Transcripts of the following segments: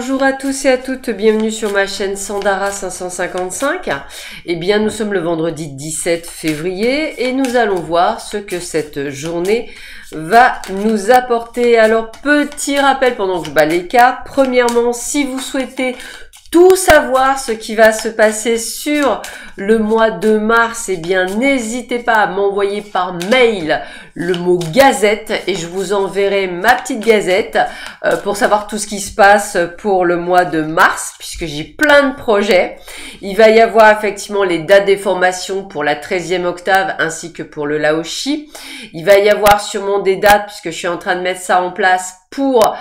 Bonjour à tous et à toutes, bienvenue sur ma chaîne Sandara 555. Eh bien, nous sommes le vendredi 17 février et nous allons voir ce que cette journée va nous apporter. Alors, petit rappel pendant que je bats les cartes. Premièrement, si vous souhaitez tout savoir ce qui va se passer sur le mois de mars, eh bien n'hésitez pas à m'envoyer par mail le mot gazette et je vous enverrai ma petite gazette pour savoir tout ce qui se passe pour le mois de mars, puisque j'ai plein de projets. Il va y avoir effectivement les dates des formations pour la 13e octave ainsi que pour le Laoshi. Il va y avoir sûrement des dates puisque je suis en train de mettre ça en place pour,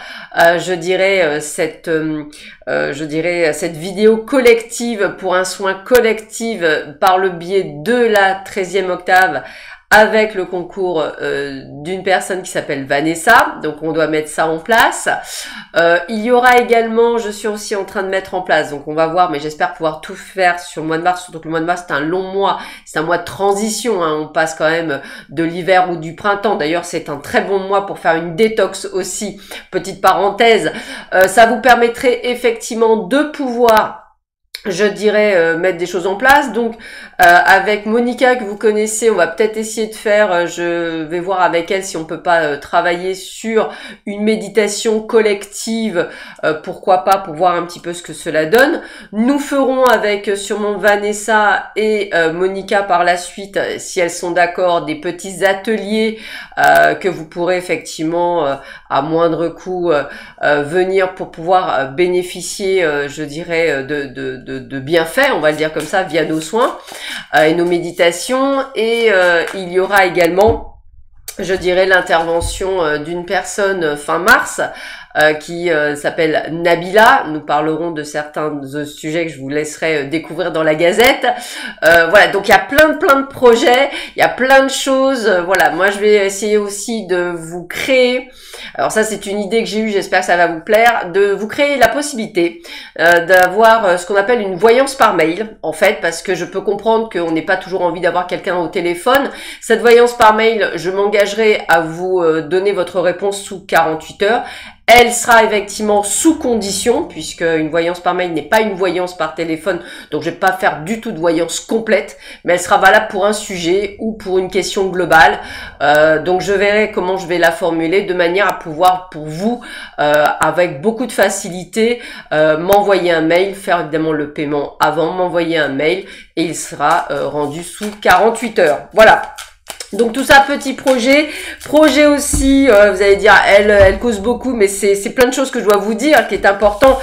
cette vidéo collective pour un soin collectif par le biais de la 13e octave avec le concours d'une personne qui s'appelle Vanessa. Donc on doit mettre ça en place. Il y aura également, je suis aussi en train de mettre en place, donc on va voir, mais j'espère pouvoir tout faire sur le mois de mars, surtout que le mois de mars c'est un long mois, c'est un mois de transition, hein. On passe quand même de l'hiver ou du printemps. D'ailleurs c'est un très bon mois pour faire une détox aussi, petite parenthèse. Ça vous permettrait effectivement de pouvoir mettre des choses en place. Donc avec Monica que vous connaissez, on va peut-être essayer de faire, je vais voir avec elle si on peut pas travailler sur une méditation collective, pourquoi pas, pour voir un petit peu ce que cela donne. Nous ferons avec sûrement Vanessa et Monica par la suite, si elles sont d'accord, des petits ateliers que vous pourrez effectivement à moindre coût venir pour pouvoir bénéficier, de bienfaits, on va le dire comme ça, via nos soins et nos méditations. Et il y aura également, l'intervention d'une personne fin mars qui s'appelle Nabila. Nous parlerons de certains sujets que je vous laisserai découvrir dans la gazette. Voilà, donc il y a plein de projets, il y a plein de choses. Voilà, moi je vais essayer aussi de vous créer, alors ça c'est une idée que j'ai eue, j'espère que ça va vous plaire, de vous créer la possibilité d'avoir ce qu'on appelle une voyance par mail, en fait, parce que je peux comprendre qu'on n'ait pas toujours envie d'avoir quelqu'un au téléphone. Cette voyance par mail, je m'engagerai à vous donner votre réponse sous 48 heures. Elle sera effectivement sous condition, puisque une voyance par mail n'est pas une voyance par téléphone, donc je vais pas faire du tout de voyance complète, mais elle sera valable pour un sujet ou pour une question globale. Donc je verrai comment je vais la formuler de manière à pouvoir pour vous, avec beaucoup de facilité, m'envoyer un mail, faire évidemment le paiement avant, m'envoyer un mail et il sera rendu sous 48 heures. Voilà. Donc tout ça, petit projet aussi, vous allez dire, elle cause beaucoup, mais c'est plein de choses que je dois vous dire, qui est important.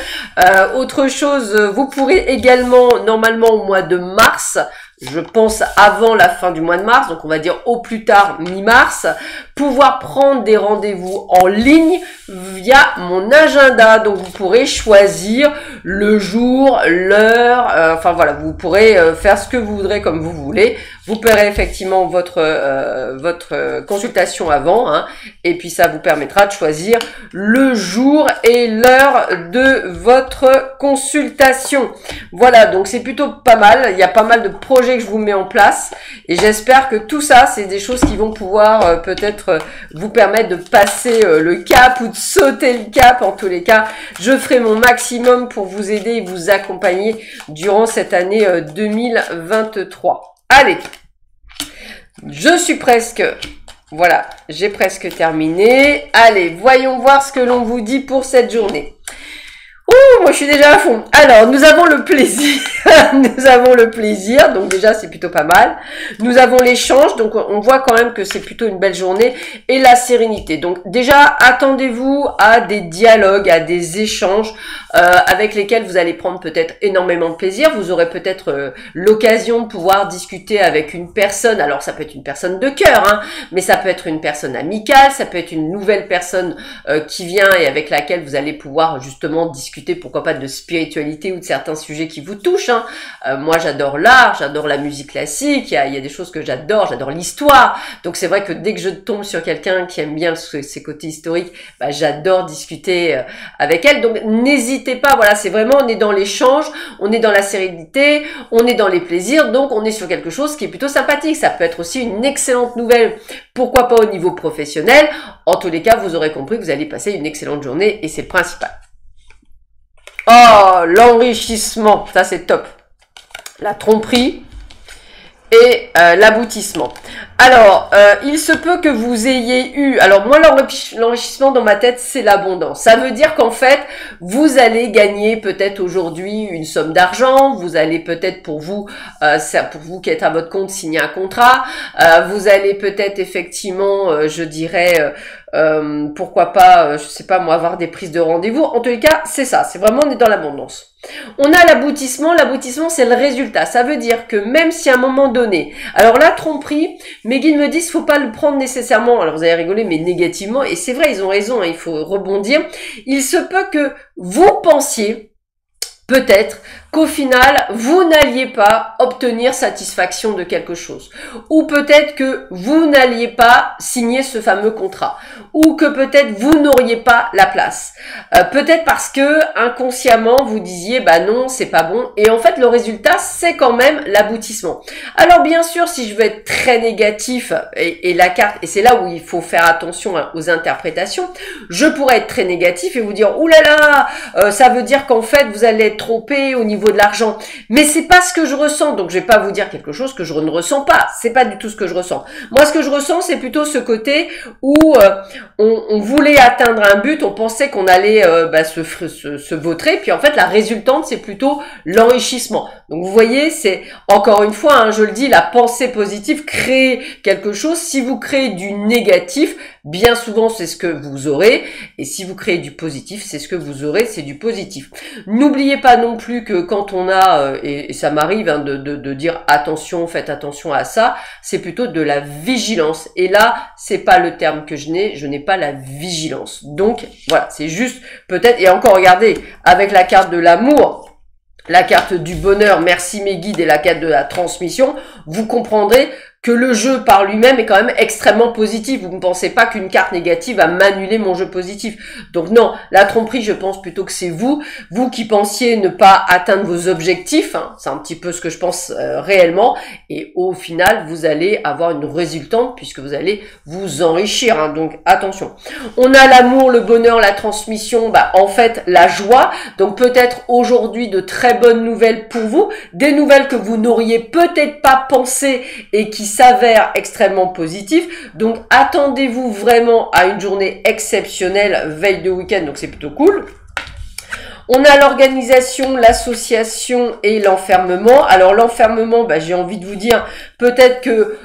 Autre chose, vous pourrez également, normalement au mois de mars, je pense avant la fin du mois de mars, donc on va dire au plus tard mi-mars, pouvoir prendre des rendez-vous en ligne via mon agenda. Donc vous pourrez choisir le jour, l'heure, enfin voilà, vous pourrez faire ce que vous voudrez comme vous voulez. Vous paierez effectivement votre consultation avant, hein, et puis ça vous permettra de choisir le jour et l'heure de votre consultation. Voilà, donc c'est plutôt pas mal. Il y a pas mal de projets que je vous mets en place et j'espère que tout ça, c'est des choses qui vont pouvoir peut-être vous permettre de passer le cap ou de sauter le cap. En tous les cas, je ferai mon maximum pour vous aider et vous accompagner durant cette année 2023. Allez, je suis presque... Voilà, j'ai presque terminé. Allez, voyons voir ce que l'on vous dit pour cette journée. Oh, moi je suis déjà à fond. Alors, nous avons le plaisir. Nous avons le plaisir, donc déjà c'est plutôt pas mal. Nous avons l'échange, donc on voit quand même que c'est plutôt une belle journée. Et la sérénité. Donc déjà, attendez-vous à des dialogues, à des échanges avec lesquels vous allez prendre peut-être énormément de plaisir. Vous aurez peut-être l'occasion de pouvoir discuter avec une personne. Alors ça peut être une personne de cœur, hein, mais ça peut être une personne amicale, ça peut être une nouvelle personne qui vient et avec laquelle vous allez pouvoir justement discuter, pourquoi pas, de spiritualité ou de certains sujets qui vous touchent, hein. Moi j'adore l'art, j'adore la musique classique, il y a des choses que j'adore l'histoire, donc c'est vrai que dès que je tombe sur quelqu'un qui aime bien ces côtés historiques, bah, j'adore discuter avec elle. Donc n'hésitez pas, voilà, c'est vraiment, on est dans l'échange, on est dans la sérénité, on est dans les plaisirs, donc on est sur quelque chose qui est plutôt sympathique. Ça peut être aussi une excellente nouvelle, pourquoi pas au niveau professionnel. En tous les cas, vous aurez compris que vous allez passer une excellente journée et c'est le principal. Oh, l'enrichissement, ça c'est top. La tromperie et l'aboutissement. Alors, il se peut que vous ayez eu... Alors, moi, l'enrichissement dans ma tête, c'est l'abondance. Ça veut dire qu'en fait, vous allez gagner peut-être aujourd'hui une somme d'argent. Vous allez peut-être pour vous qui êtes à votre compte, signer un contrat. Vous allez peut-être effectivement, je dirais... pourquoi pas, je sais pas moi, avoir des prises de rendez-vous. En tous les cas, c'est ça. C'est vraiment, on est dans l'abondance. On a l'aboutissement. L'aboutissement, c'est le résultat. Ça veut dire que même si à un moment donné... Alors, la tromperie... Mes guides me disent, faut pas le prendre nécessairement, alors vous allez rigoler, mais négativement, et c'est vrai, ils ont raison, hein, il faut rebondir. Il se peut que vous pensiez, peut-être, qu'au final, vous n'alliez pas obtenir satisfaction de quelque chose. Ou peut-être que vous n'alliez pas signer ce fameux contrat. Ou que peut-être vous n'auriez pas la place. Peut-être parce que inconsciemment, vous disiez, bah non, c'est pas bon. Et en fait, le résultat, c'est quand même l'aboutissement. Alors bien sûr, si je veux être très négatif, et la carte, et c'est là où il faut faire attention aux interprétations, je pourrais être très négatif et vous dire, oulala, ça veut dire qu'en fait, vous allez être trompé au niveau de l'argent, mais c'est pas ce que je ressens, donc je vais pas vous dire quelque chose que je ne ressens pas, c'est pas du tout ce que je ressens. Moi, ce que je ressens, c'est plutôt ce côté où on voulait atteindre un but, on pensait qu'on allait se vautrer, puis en fait, la résultante, c'est plutôt l'enrichissement. Donc, vous voyez, c'est, encore une fois, hein, je le dis, la pensée positive crée quelque chose. Si vous créez du négatif, bien souvent, c'est ce que vous aurez, et si vous créez du positif, c'est ce que vous aurez, c'est du positif. N'oubliez pas non plus que quand on a, et ça m'arrive hein, de dire attention, faites attention à ça, c'est plutôt de la vigilance. Et là, c'est pas le terme que je n'ai pas la vigilance. Donc, voilà, c'est juste peut-être, et encore regardez, avec la carte de l'amour, la carte du bonheur, merci mes guides, et la carte de la transmission, vous comprendrez que le jeu par lui-même est quand même extrêmement positif. Vous ne pensez pas qu'une carte négative va m'annuler mon jeu positif. Donc non, la tromperie, je pense plutôt que c'est vous qui pensiez ne pas atteindre vos objectifs. Hein, c'est un petit peu ce que je pense réellement. Et au final, vous allez avoir une résultante puisque vous allez vous enrichir. Hein, donc attention. On a l'amour, le bonheur, la transmission, en fait la joie. Donc peut-être aujourd'hui de très bonnes nouvelles pour vous. Des nouvelles que vous n'auriez peut-être pas pensé et qui s'avère extrêmement positif. Donc, attendez-vous vraiment à une journée exceptionnelle, veille de week-end, donc c'est plutôt cool. On a l'organisation, l'association et l'enfermement. Alors, l'enfermement, j'ai envie de vous dire, peut-être que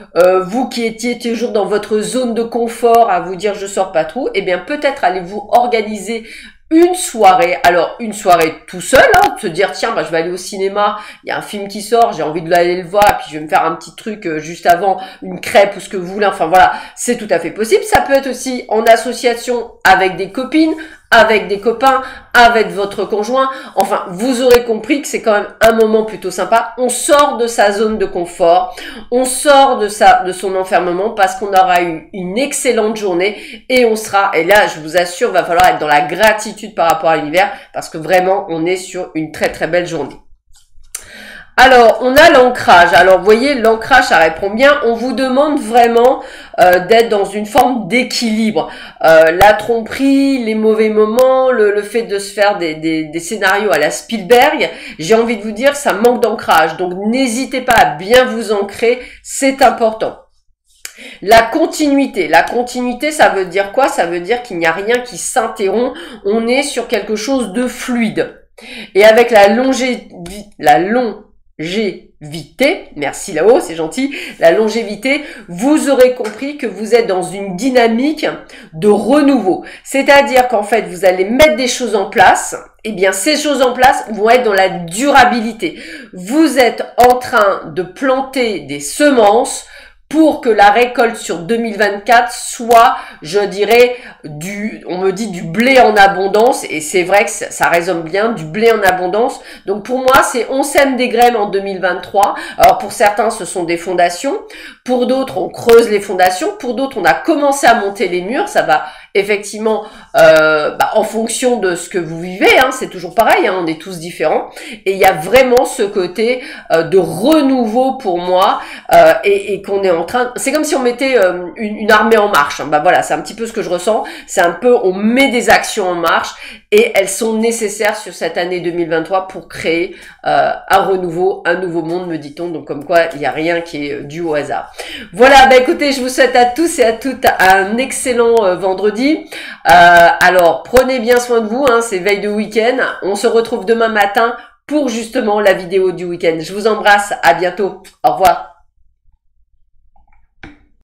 vous qui étiez toujours dans votre zone de confort à vous dire « je sors pas trop », eh bien, peut-être allez-vous organiser une soirée, alors une soirée tout seul, hein, se dire tiens je vais aller au cinéma, il y a un film qui sort, j'ai envie de aller le voir, et puis je vais me faire un petit truc juste avant, une crêpe ou ce que vous voulez, enfin voilà, c'est tout à fait possible. Ça peut être aussi en association avec des copines, avec des copains, avec votre conjoint, enfin vous aurez compris que c'est quand même un moment plutôt sympa. On sort de sa zone de confort, on sort de son enfermement parce qu'on aura eu une excellente journée et on sera, et là je vous assure, va falloir être dans la gratitude par rapport à l'univers parce que vraiment on est sur une très très belle journée. Alors, on a l'ancrage. Alors, vous voyez, l'ancrage, ça répond bien. On vous demande vraiment d'être dans une forme d'équilibre. La tromperie, les mauvais moments, le fait de se faire des scénarios à la Spielberg, j'ai envie de vous dire, ça manque d'ancrage. Donc, n'hésitez pas à bien vous ancrer, c'est important. La continuité, ça veut dire quoi? Ça veut dire qu'il n'y a rien qui s'interrompt. On est sur quelque chose de fluide. Et avec la longévité, merci là-haut, c'est gentil, la longévité, vous aurez compris que vous êtes dans une dynamique de renouveau. C'est-à-dire qu'en fait, vous allez mettre des choses en place, et bien ces choses en place vont être dans la durabilité. Vous êtes en train de planter des semences pour que la récolte sur 2024 soit, je dirais, on me dit du blé en abondance, et c'est vrai que ça résonne bien, du blé en abondance. Donc pour moi, c'est on sème des graines en 2023. Alors pour certains, ce sont des fondations. Pour d'autres, on creuse les fondations. Pour d'autres, on a commencé à monter les murs. Ça va effectivement, en fonction de ce que vous vivez, hein, c'est toujours pareil, hein, on est tous différents, et il y a vraiment ce côté de renouveau pour moi, et qu'on est en train, c'est comme si on mettait une armée en marche, hein. Bah voilà, c'est un petit peu ce que je ressens, c'est un peu, on met des actions en marche, et elles sont nécessaires sur cette année 2023 pour créer un renouveau, un nouveau monde, me dit-on, donc comme quoi il n'y a rien qui est dû au hasard. Voilà, bah écoutez, je vous souhaite à tous et à toutes un excellent vendredi. Alors, prenez bien soin de vous, hein, c'est veille de week-end. On se retrouve demain matin pour justement la vidéo du week-end. Je vous embrasse, à bientôt. Au revoir.